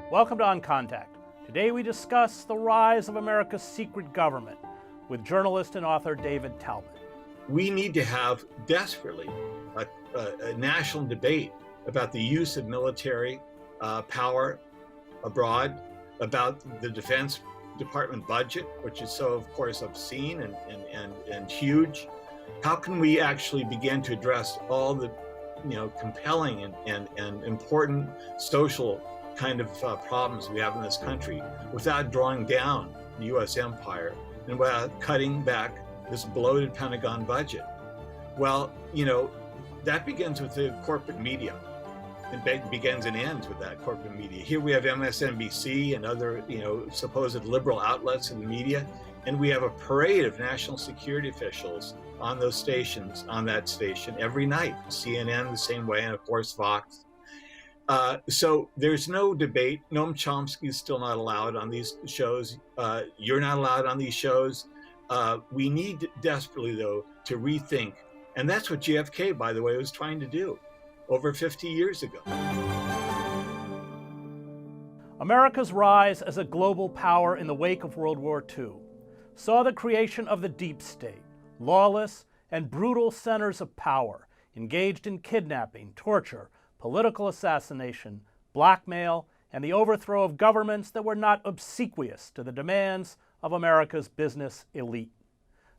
Welcome to On Contact. Today we discuss the rise of America's secret government with journalist and author David Talbot. We need to have desperately a national debate about the use of military power abroad, about the Defense Department budget, which is so, of course, obscene and huge. How can we actually begin to address all the compelling and important social kind of problems we have in this country without drawing down the U.S. empire and without cutting back this bloated Pentagon budget? Well, that begins with the corporate media. It begins and ends with that corporate media. Here we have MSNBC and other, supposed liberal outlets in the media, and we have a parade of national security officials on those stations, on that station every night. CNN the same way, and of course Fox. So there's no debate. Noam Chomsky is still not allowed on these shows. You're not allowed on these shows. We need desperately, though, to rethink. And that's what JFK, by the way, was trying to do over 50 years ago. America's rise as a global power in the wake of World War II saw the creation of the deep state, lawless and brutal centers of power engaged in kidnapping, torture, political assassination, blackmail, and the overthrow of governments that were not obsequious to the demands of America's business elite.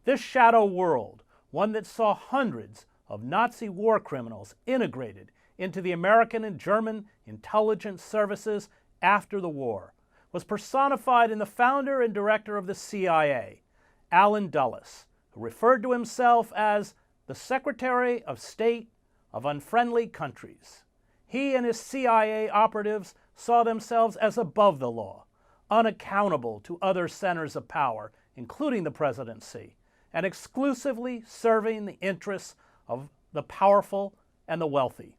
This shadow world, one that saw hundreds of Nazi war criminals integrated into the American and German intelligence services after the war, was personified in the founder and director of the CIA, Allen Dulles, who referred to himself as the Secretary of State of Unfriendly Countries. He and his CIA operatives saw themselves as above the law, unaccountable to other centers of power, including the presidency, and exclusively serving the interests of the powerful and the wealthy.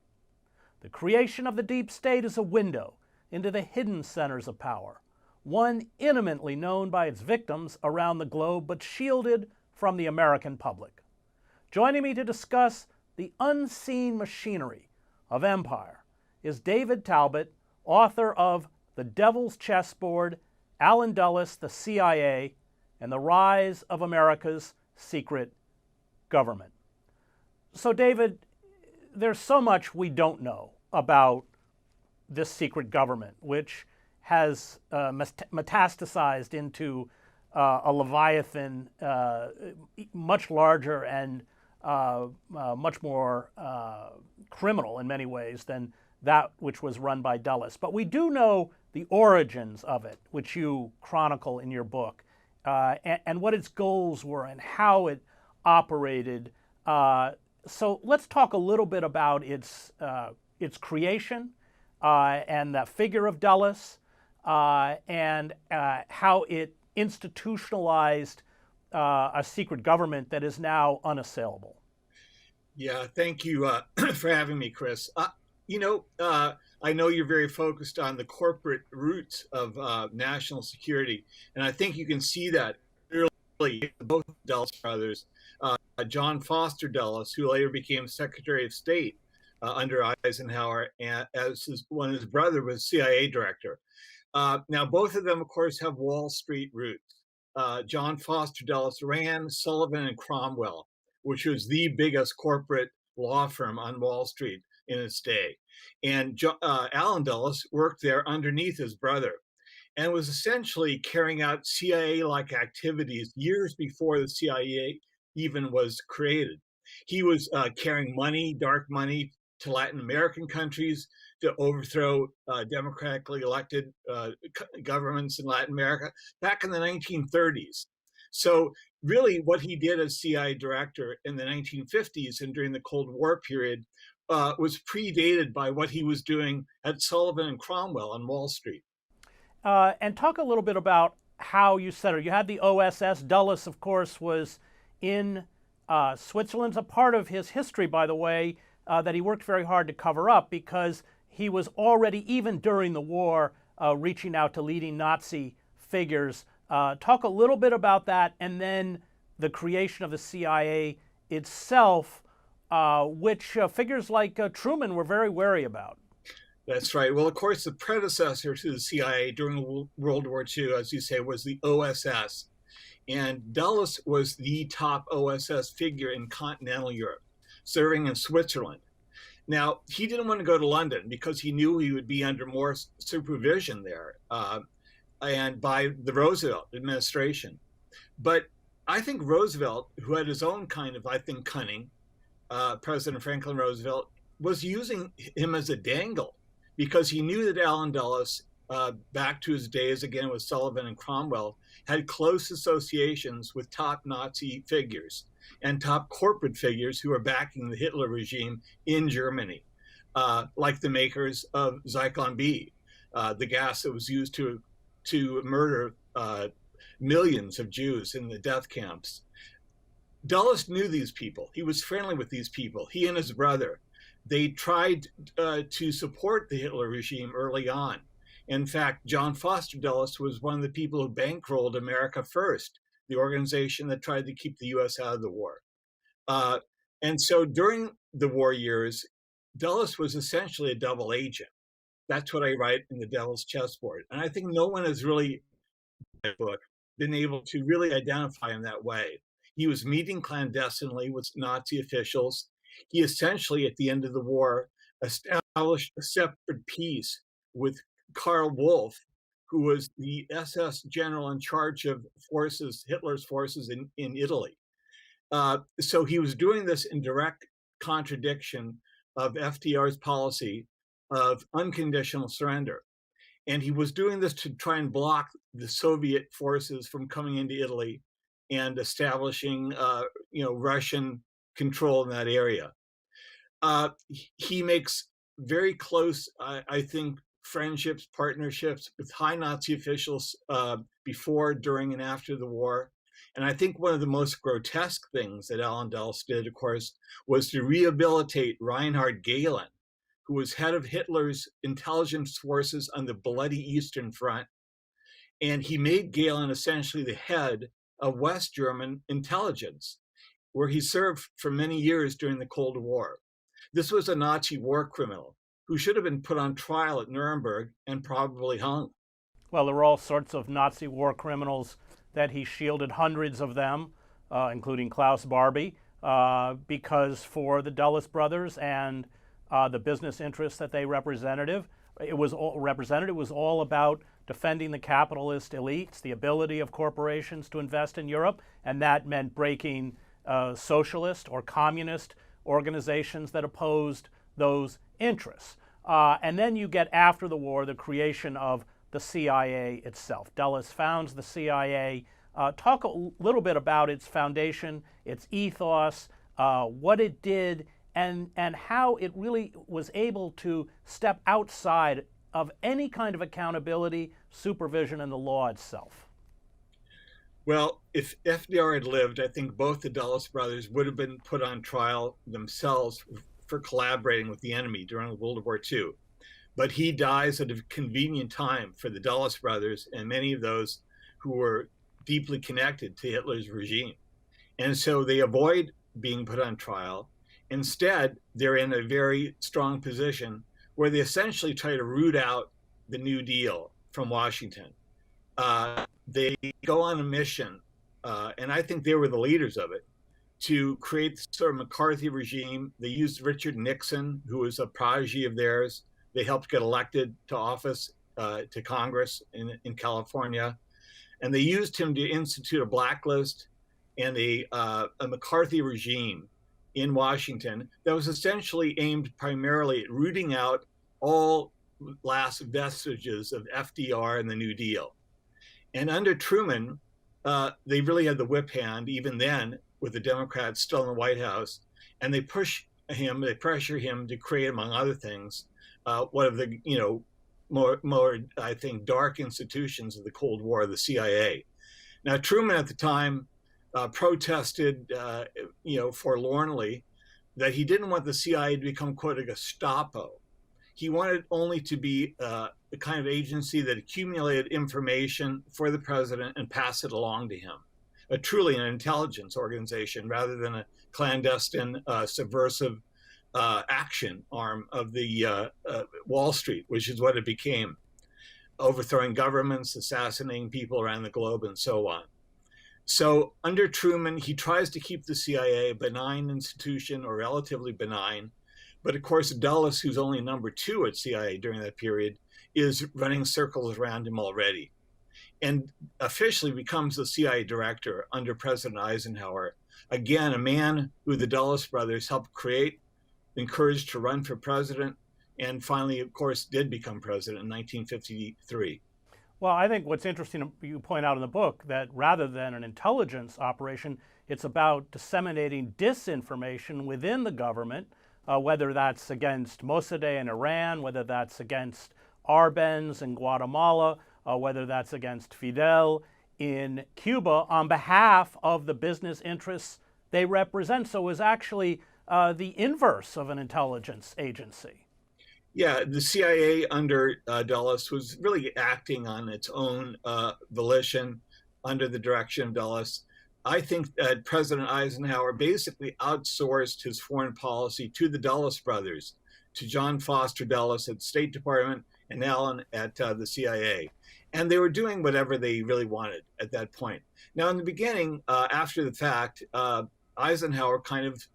The creation of the deep state is a window into the hidden centers of power, one intimately known by its victims around the globe but shielded from the American public. Joining me to discuss the unseen machinery of empire is David Talbot, author of The Devil's Chessboard, Allen Dulles, the CIA, and the Rise of America's Secret Government. So, David, there's so much we don't know about this secret government, which has metastasized into a leviathan much larger and much more criminal in many ways than that which was run by Dulles. But we do know the origins of it, which you chronicle in your book, and what its goals were and how it operated. So let's talk a little bit about its creation and the figure of Dulles and how it institutionalized a secret government that is now unassailable. Yeah, thank you for having me, Chris. I know you're very focused on the corporate roots of national security, and I think you can see that clearly in both Dulles brothers. John Foster Dulles, who later became Secretary of State under Eisenhower, and as his brother was CIA director. Now, both of them, of course, have Wall Street roots. John Foster Dulles ran Sullivan and Cromwell, which was the biggest corporate law firm on Wall Street in its day. And Allen Dulles worked there underneath his brother and was essentially carrying out CIA-like activities years before the CIA even was created. He was carrying money, dark money, to Latin American countries to overthrow democratically elected governments in Latin America back in the 1930s. So really what he did as CIA director in the 1950s and during the Cold War period was predated by what he was doing at Sullivan and Cromwell on Wall Street. And talk a little bit about how you set it. You had the OSS. Dulles, of course, was in Switzerland. It's a part of his history, by the way, that he worked very hard to cover up because he was already, even during the war, reaching out to leading Nazi figures. Talk a little bit about that, and then the creation of the CIA itself, which figures like Truman were very wary about. That's right. Well, of course, the predecessor to the CIA during World War II, as you say, was the OSS. And Dulles was the top OSS figure in continental Europe, serving in Switzerland. Now, he didn't want to go to London because he knew he would be under more supervision there and by the Roosevelt administration. But I think Roosevelt, who had his own kind of, I think, cunning, President Franklin Roosevelt, was using him as a dangle because he knew that Allen Dulles, back to his days again with Sullivan and Cromwell, had close associations with top Nazi figures and top corporate figures who were backing the Hitler regime in Germany, like the makers of Zyklon B, the gas that was used to murder millions of Jews in the death camps. Dulles knew these people. He was friendly with these people. He and his brother, they tried to support the Hitler regime early on. In fact, John Foster Dulles was one of the people who bankrolled America First, the organization that tried to keep the U.S. out of the war. And so during the war years, Dulles was essentially a double agent. That's what I write in The Devil's Chessboard. And I think no one has really, in my book, been able to really identify him that way. He was meeting clandestinely with Nazi officials. He essentially, at the end of the war, established a separate peace with Karl Wolff, who was the SS general in charge of forces, Hitler's forces in Italy. So he was doing this in direct contradiction of FDR's policy of unconditional surrender. And he was doing this to try and block the Soviet forces from coming into Italy and establishing, Russian control in that area. He makes very close, I think, friendships, partnerships with high Nazi officials before, during, and after the war. And I think one of the most grotesque things that Allen Dulles did, of course, was to rehabilitate Reinhard Gehlen, who was head of Hitler's intelligence forces on the bloody Eastern Front. And he made Gehlen essentially the head of West German intelligence, where he served for many years during the Cold War. This was a Nazi war criminal who should have been put on trial at Nuremberg and probably hung. Well, there were all sorts of Nazi war criminals that he shielded, hundreds of them, including Klaus Barbie, because for the Dulles brothers and the business interests that they represented, it was all about defending the capitalist elites, the ability of corporations to invest in Europe, and that meant breaking socialist or communist organizations that opposed those interests. And then you get, after the war, the creation of the CIA itself. Dulles founds the CIA. Talk a little bit about its foundation, its ethos, what it did, and how it really was able to step outside of any kind of accountability, supervision, and the law itself. Well, if FDR had lived, I think both the Dulles brothers would have been put on trial themselves for collaborating with the enemy during World War II. But he dies at a convenient time for the Dulles brothers and many of those who were deeply connected to Hitler's regime. And so they avoid being put on trial. Instead, they're in a very strong position where they essentially try to root out the New Deal from Washington. They go on a mission, and I think they were the leaders of it, to create this sort of McCarthy regime. They used Richard Nixon, who was a prodigy of theirs. They helped get elected to office, to Congress in California. And they used him to institute a blacklist and a McCarthy regime in Washington that was essentially aimed primarily at rooting out all last vestiges of FDR and the New Deal. And under Truman, they really had the whip hand, even then, with the Democrats still in the White House. And they pressure him to create, among other things, one of the more I think dark institutions of the Cold War, the CIA. Now Truman at the time protested, forlornly, that he didn't want the CIA to become, quote, a Gestapo. He wanted only to be the kind of agency that accumulated information for the president and passed it along to him. Truly an intelligence organization rather than a clandestine, subversive action arm of the Wall Street, which is what it became, overthrowing governments, assassinating people around the globe, and so on. So under Truman, he tries to keep the CIA a benign institution, or relatively benign. But of course, Dulles, who's only number 2 at CIA during that period, is running circles around him already, and officially becomes the CIA director under President Eisenhower. Again, a man who the Dulles brothers helped create, encouraged to run for president, and finally, of course, did become president in 1953. Well, I think what's interesting, you point out in the book, that rather than an intelligence operation, it's about disseminating disinformation within the government, whether that's against Mossadegh in Iran, whether that's against Arbenz in Guatemala, whether that's against Fidel in Cuba, on behalf of the business interests they represent. So it was actually the inverse of an intelligence agency. Yeah, the CIA under Dulles was really acting on its own volition under the direction of Dulles. I think that President Eisenhower basically outsourced his foreign policy to the Dulles brothers, to John Foster Dulles at the State Department and Allen at the CIA. And they were doing whatever they really wanted at that point. Now, in the beginning, after the fact, Eisenhower kind of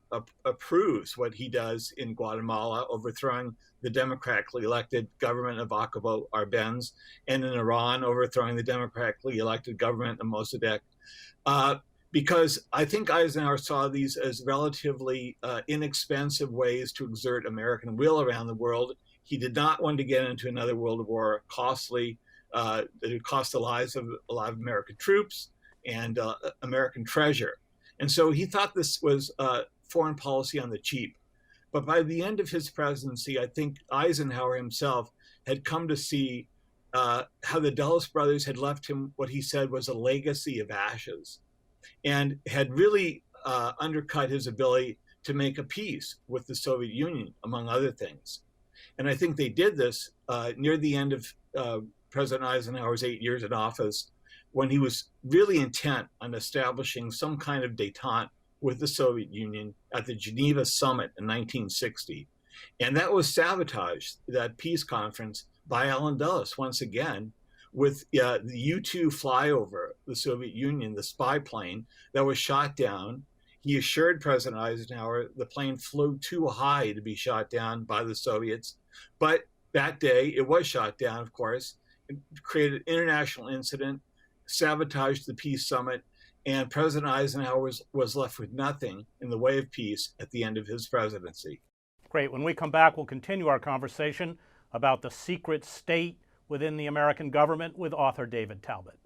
approves what he does in Guatemala, overthrowing the democratically elected government of Jacobo Arbenz, and in Iran, overthrowing the democratically elected government of Mossadegh. Because I think Eisenhower saw these as relatively inexpensive ways to exert American will around the world. He did not want to get into another world war, costly, that would cost the lives of a lot of American troops and American treasure. And so he thought this was foreign policy on the cheap. But by the end of his presidency, I think Eisenhower himself had come to see how the Dulles brothers had left him what he said was a legacy of ashes, and had really undercut his ability to make a peace with the Soviet Union, among other things. And I think they did this near the end of President Eisenhower's 8 years in office, when he was really intent on establishing some kind of détente with the Soviet Union at the Geneva summit in 1960. And that was sabotaged, that peace conference, by Allen Dulles once again, with the U-2 flyover the Soviet Union, the spy plane that was shot down. He assured President Eisenhower the plane flew too high to be shot down by the Soviets. But that day, it was shot down, of course. It created an international incident, sabotaged the peace summit, and President Eisenhower was left with nothing in the way of peace at the end of his presidency. Great. When we come back, we'll continue our conversation about the secret state within the American government with author David Talbot.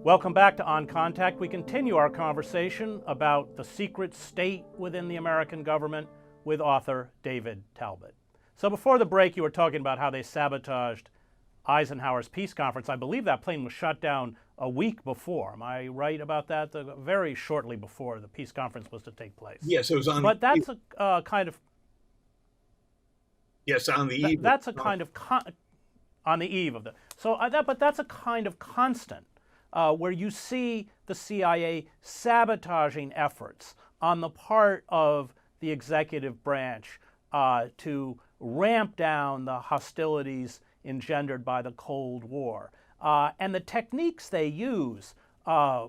Welcome back to On Contact. We continue our conversation about the secret state within the American government with author David Talbot. So before the break, you were talking about how they sabotaged Eisenhower's peace conference. I believe that plane was shot down a week before. Am I right about that? Very shortly before the peace conference was to take place. Yes, it was on. But that's a kind of. Yes, on the eve. That's a kind of on the eve of the. So but that's a kind of constant. Where you see the CIA sabotaging efforts on the part of the executive branch to ramp down the hostilities engendered by the Cold War. And the techniques they use, Gottlob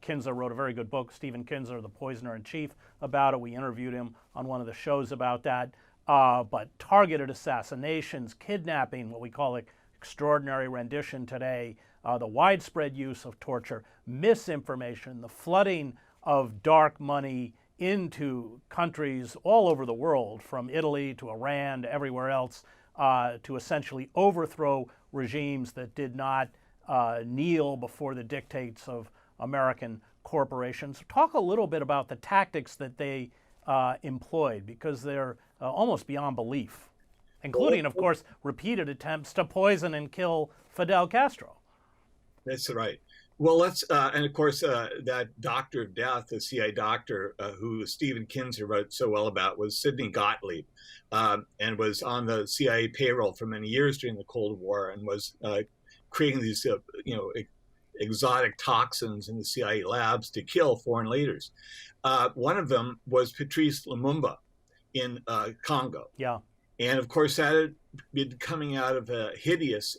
Kinzer wrote a very good book, Stephen Kinzer, The Poisoner-in-Chief, about it. We interviewed him on one of the shows about that. But targeted assassinations, kidnapping, what we call extraordinary rendition today, the widespread use of torture, misinformation, the flooding of dark money into countries all over the world, from Italy to Iran to everywhere else, to essentially overthrow regimes that did not kneel before the dictates of American corporations. Talk a little bit about the tactics that they employed, because they're almost beyond belief, including, of course, repeated attempts to poison and kill Fidel Castro. That's right. Well, and of course, that doctor of death, the CIA doctor who Stephen Kinzer wrote so well about, was Sidney Gottlieb, and was on the CIA payroll for many years during the Cold War, and was creating these, exotic toxins in the CIA labs to kill foreign leaders. One of them was Patrice Lumumba in Congo. Yeah. And of course, that had been coming out of a hideous,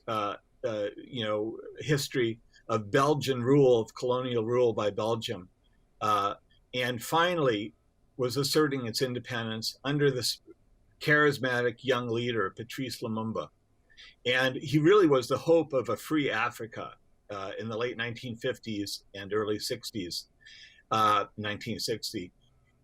history of Belgian rule, of colonial rule by Belgium, and finally was asserting its independence under this charismatic young leader, Patrice Lumumba. And he really was the hope of a free Africa in the late 1950s and early 60s, 1960.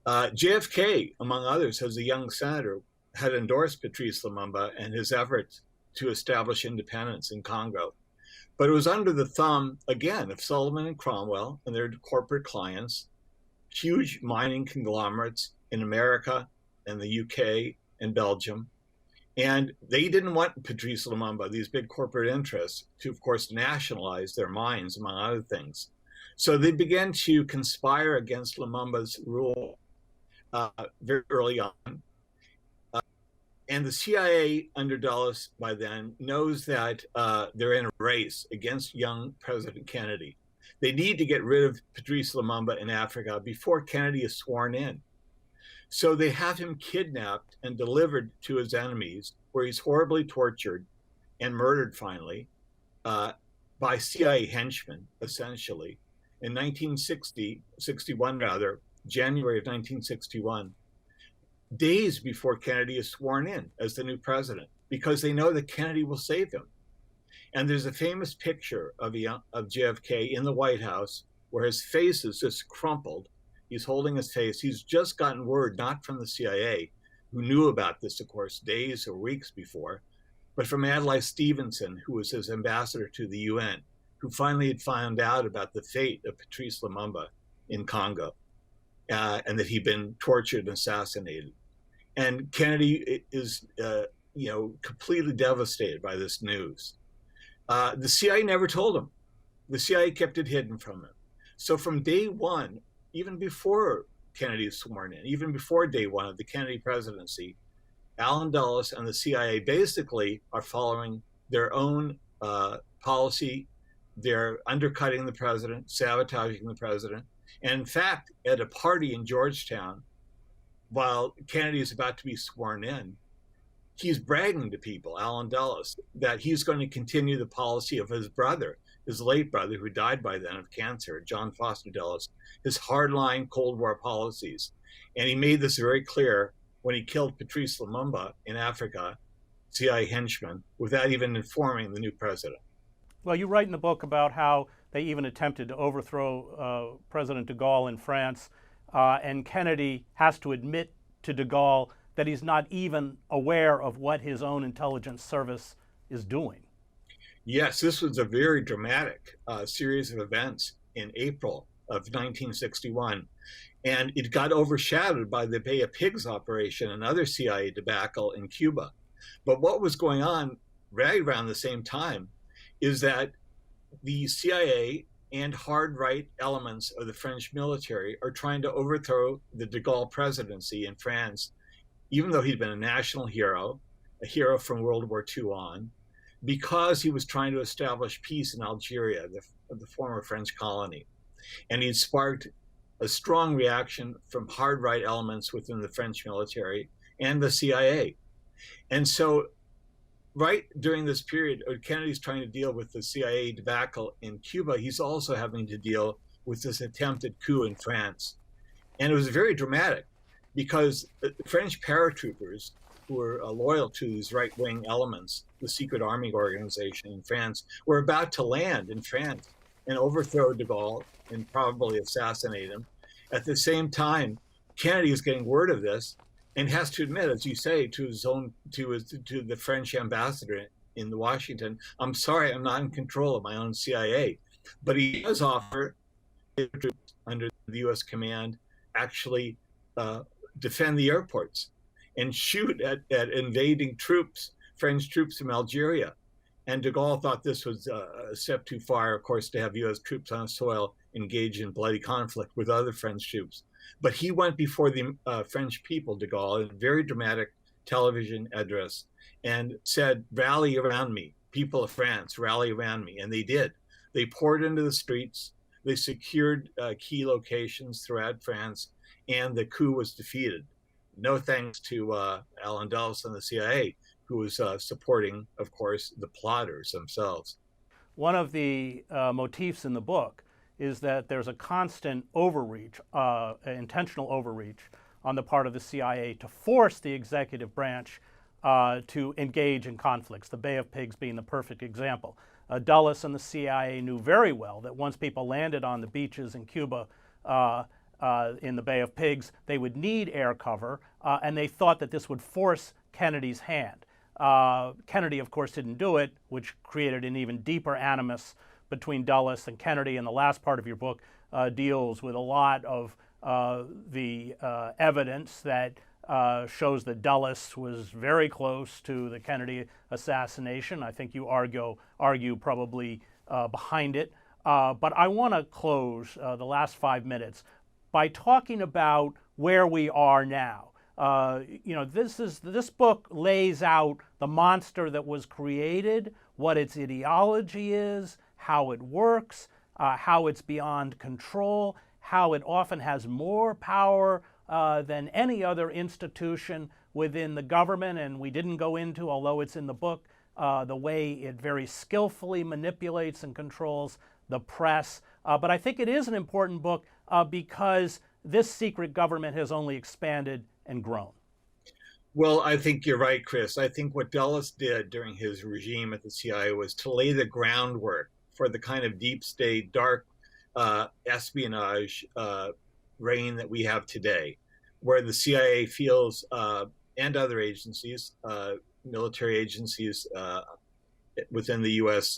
JFK, among others, as a young senator, had endorsed Patrice Lumumba and his efforts to establish independence in Congo. But it was under the thumb, again, of Sullivan and Cromwell and their corporate clients, huge mining conglomerates in America and the UK and Belgium. And they didn't want Patrice Lumumba, these big corporate interests, to, of course, nationalize their mines, among other things. So they began to conspire against Lumumba's rule very early on. And the CIA under Dulles by then knows that they're in a race against young President Kennedy. They need to get rid of Patrice Lumumba in Africa before Kennedy is sworn in. So they have him kidnapped and delivered to his enemies, where he's horribly tortured and murdered finally by CIA henchmen, essentially, in 1961 rather, January of 1961. Days before Kennedy is sworn in as the new president, because they know that Kennedy will save him. And there's a famous picture of JFK in the White House where his face is just crumpled. He's holding his face. He's just gotten word, not from the CIA, who knew about this, of course, days or weeks before, but from Adlai Stevenson, who was his ambassador to the UN, who finally had found out about the fate of Patrice Lumumba in Congo, and that he'd been tortured and assassinated. And Kennedy is, completely devastated by this news. The CIA never told him. The CIA kept it hidden from him. So from day one, even before Kennedy is sworn in, even before day one of the Kennedy presidency, Allen Dulles and the CIA basically are following their own policy. They're undercutting the president, sabotaging the president. And in fact, at a party in Georgetown, while Kennedy is about to be sworn in, he's bragging to people, Allen Dulles, that he's going to continue the policy of his brother, his late brother, who died by then of cancer, John Foster Dulles, his hardline Cold War policies. And he made this very clear when he killed Patrice Lumumba in Africa, CIA henchman, without even informing the new president. Well, you write in the book about how they even attempted to overthrow President de Gaulle in France, and Kennedy has to admit to de Gaulle that he's not even aware of what his own intelligence service is doing. Yes, this was a very dramatic series of events in April of 1961, and it got overshadowed by the Bay of Pigs operation, another CIA debacle in Cuba. But what was going on right around the same time is that the CIA and hard right elements of the French military are trying to overthrow the de Gaulle presidency in France, even though he'd been a national hero, a hero from World War II on, because he was trying to establish peace in Algeria, the former French colony. And he'd sparked a strong reaction from hard right elements within the French military and the CIA. And so right during this period, Kennedy's trying to deal with the CIA debacle in Cuba. He's also having to deal with this attempted coup in France. And it was very dramatic because the French paratroopers, who were loyal to these right-wing elements, the secret army organization in France, were about to land in France and overthrow de Gaulle and probably assassinate him. At the same time, Kennedy is getting word of this and has to admit, as you say, to the French ambassador in Washington, I'm sorry, I'm not in control of my own CIA. But he does offer troops under the U.S. command actually defend the airports and shoot at invading troops, French troops from Algeria. And de Gaulle thought this was a step too far, of course, to have U.S. troops on soil engaged in bloody conflict with other French troops. But he went before the French people, de Gaulle, in a very dramatic television address, and said, "Rally around me, people of France, rally around me." And they did. They poured into the streets. They secured key locations throughout France, and the coup was defeated. No thanks to Allen Dulles and the CIA, who was supporting, of course, the plotters themselves. One of the motifs in the book is that there's a constant overreach, intentional overreach on the part of the CIA to force the executive branch to engage in conflicts, the Bay of Pigs being the perfect example. Dulles and the CIA knew very well that once people landed on the beaches in Cuba in the Bay of Pigs, they would need air cover, and they thought that this would force Kennedy's hand. Kennedy, of course, didn't do it, which created an even deeper animus between Dulles and Kennedy. And the last part of your book deals with a lot of the evidence that shows that Dulles was very close to the Kennedy assassination. I think you argue probably behind it. But I want to close the last 5 minutes by talking about where we are now. This book lays out the monster that was created, what its ideology is, how it works, how it's beyond control, how it often has more power than any other institution within the government, and we didn't go into, although it's in the book, the way it very skillfully manipulates and controls the press. But I think it is an important book because this secret government has only expanded and grown. Well, I think you're right, Chris. I think what Dulles did during his regime at the CIA was to lay the groundwork for the kind of deep state, dark espionage reign that we have today, where the CIA feels, and other agencies, military agencies within the U.S.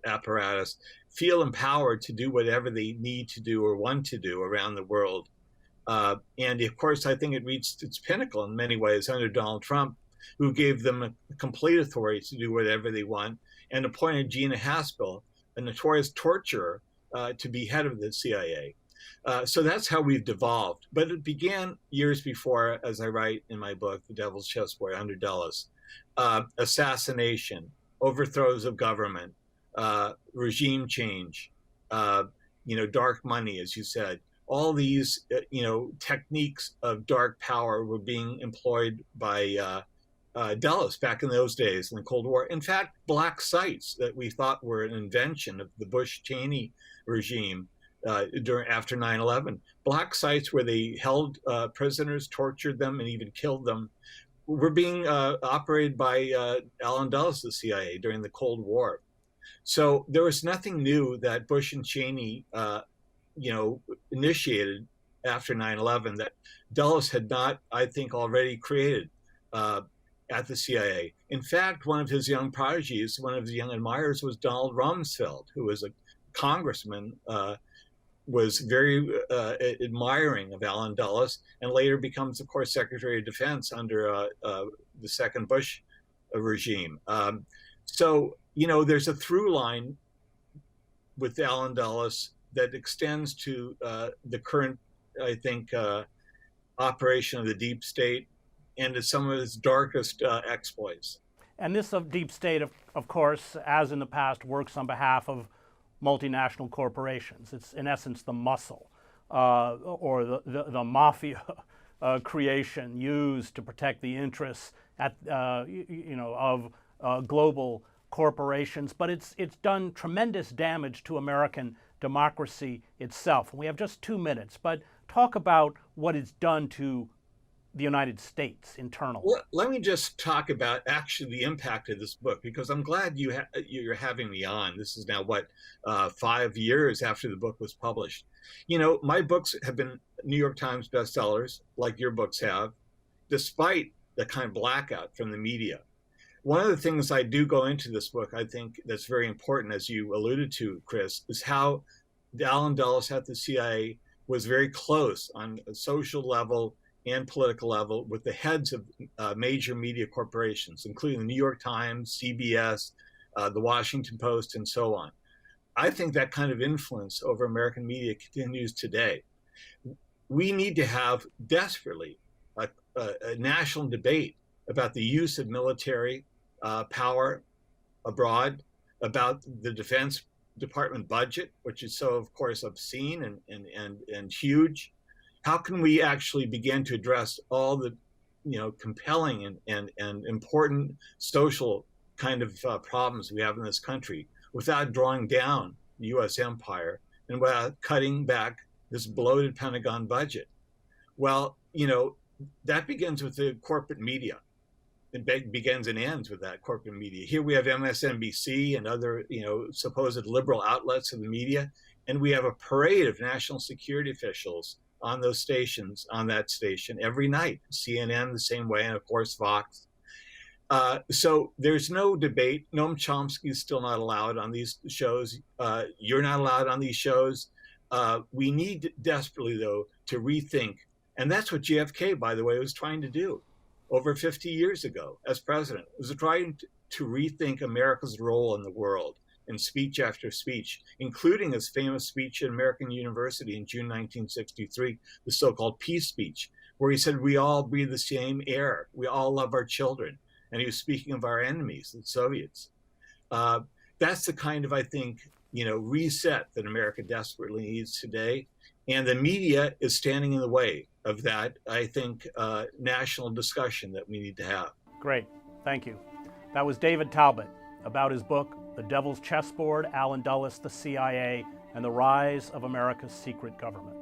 Apparatus, feel empowered to do whatever they need to do or want to do around the world. And of course, I think it reached its pinnacle in many ways under Donald Trump, who gave them a complete authority to do whatever they want and appointed Gina Haspel, a notorious torturer, to be head of the CIA. So that's how we've devolved. But it began years before, as I write in my book, The Devil's Chessboard, under Dulles. Assassination, overthrows of government, regime change, dark money, as you said. All these, techniques of dark power were being employed by Dulles back in those days in the Cold War. In fact, black sites that we thought were an invention of the Bush-Cheney regime after 9/11, black sites where they held prisoners, tortured them, and even killed them, were being operated by Allen Dulles, the CIA, during the Cold War. So there was nothing new that Bush and Cheney initiated after 9/11 that Dulles had not, I think, already created at the CIA. In fact, one of his young prodigies, one of his young admirers, was Donald Rumsfeld, who was a congressman, was very admiring of Allen Dulles, and later becomes, of course, Secretary of Defense under the second Bush regime. So, there's a through line with Allen Dulles that extends to the current, I think, operation of the deep state and to some of its darkest exploits. And this deep state, of course, as in the past, works on behalf of multinational corporations. It's in essence the muscle or the mafia creation used to protect the interests of global corporations. But it's done tremendous damage to American democracy itself. And we have just 2 minutes, but talk about what it's done to the United States internally. Well, let me just talk about actually the impact of this book, because I'm glad you're having me on. This is now 5 years after the book was published. My books have been New York Times bestsellers, like your books have, despite the kind of blackout from the media. One of the things I do go into this book, I think that's very important, as you alluded to, Chris, is how Allen Dulles at the CIA was very close on a social level and political level with the heads of major media corporations, including the New York Times, CBS, the Washington Post, and so on. I think that kind of influence over American media continues today. We need to have desperately a national debate about the use of military power abroad, about the Defense Department budget, which is so, of course, obscene and huge. How can we actually begin to address all the compelling and important social kind of problems we have in this country without drawing down the U.S. empire and without cutting back this bloated Pentagon budget? Well, that begins with the corporate media. It begins and ends with that corporate media. Here we have MSNBC and other, supposed liberal outlets of the media, and we have a parade of national security officials on those stations, on that station every night. CNN the same way, and of course Fox. So there's no debate. Noam Chomsky is still not allowed on these shows. You're not allowed on these shows. We need desperately, though, to rethink. And that's what JFK, by the way, was trying to do over 50 years ago as president. It was trying to rethink America's role in the world in speech after speech, including his famous speech at American University in June 1963, the so-called peace speech, where he said, we all breathe the same air. We all love our children. And he was speaking of our enemies, the Soviets. That's the kind of, I think, reset that America desperately needs today. And the media is standing in the way of that, I think, national discussion that we need to have. Great. Thank you. That was David Talbot about his book, The Devil's Chessboard, Allen Dulles, the CIA, and the Rise of America's Secret Government.